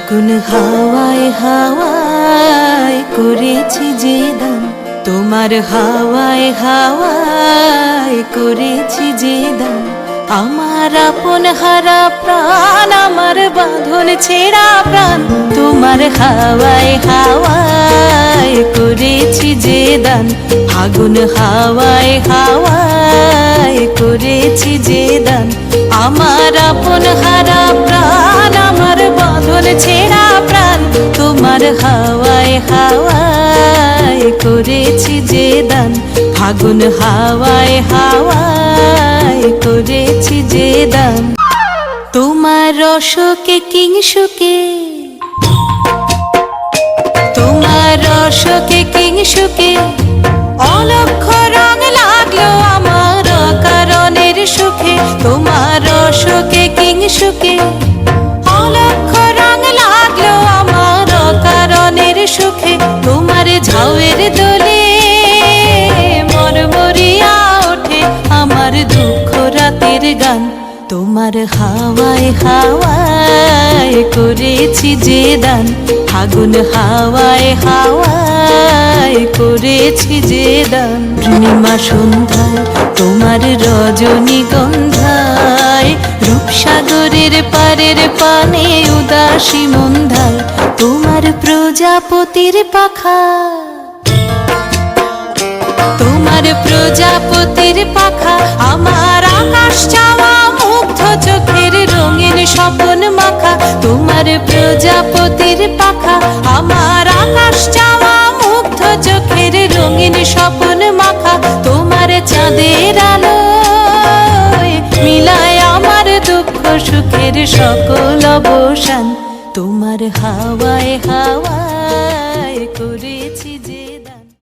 ফাগুন হাওয়ায় হাওয়ায় করেছি যে দান, তোমার হাওয়ায় হাওয়ায় করেছি যে দান। আমার আপন হারা প্রাণ, আমার বাঁধন ছেঁড়া প্রাণ, তোমার হাওয়ায় হাওয়ায় করেছি যে দান। ফাগুন হাওয়ায় হাওয়ায় করেছি যে দান। আমার আপন হারা প্রাণ, আমার বাঁধন ছেঁড়া প্রাণ, তোমার হাওয়ায় হাওয়ায় করেছি যে দান। ফাগুন হাওয়ায় হাওয়ায় করেছি যে দান। তোমার রসকে কিংসুকে, তোমার রসকে কিংসুকে অলক্ষ রং লাগলো আমার কারণের সুখে। তোমার রসকে কিংসুকে অলক্ষ রং লাগলো আমার কারণের সুখে। তোমার ঝাউয়ের দোলে মরমরিয়া ওঠে আমার দুঃখ রাতের গান। তোমার হাওয়ায় হাওয়ায় করেছি যে দান। ফাগুন হাওয়ায় হাওয়ায় করেছি যে দান। পূর্ণিমা সন্ধ্যায় তোমার রজনীগন্ধায়, রূপসাগরের পারের পানে উদাসী মন্ধায় তোমার প্রজাপতির পাখা, তোমার প্রজাপতির পাখা আমার আকাশ চাওয়া মুগ্ধ চোখের রঙিন স্বপন মাখা। তোমার প্রজাপতির পাখা আমার আকাশ চাওয়া মুগ্ধ চোখের রঙিন স্বপন মাখা। তোমার চাঁদের আলোয় মিলায় আমার দুঃখ সুখের সকল অবসান। তোমার হাওয়ায় হাওয়ায়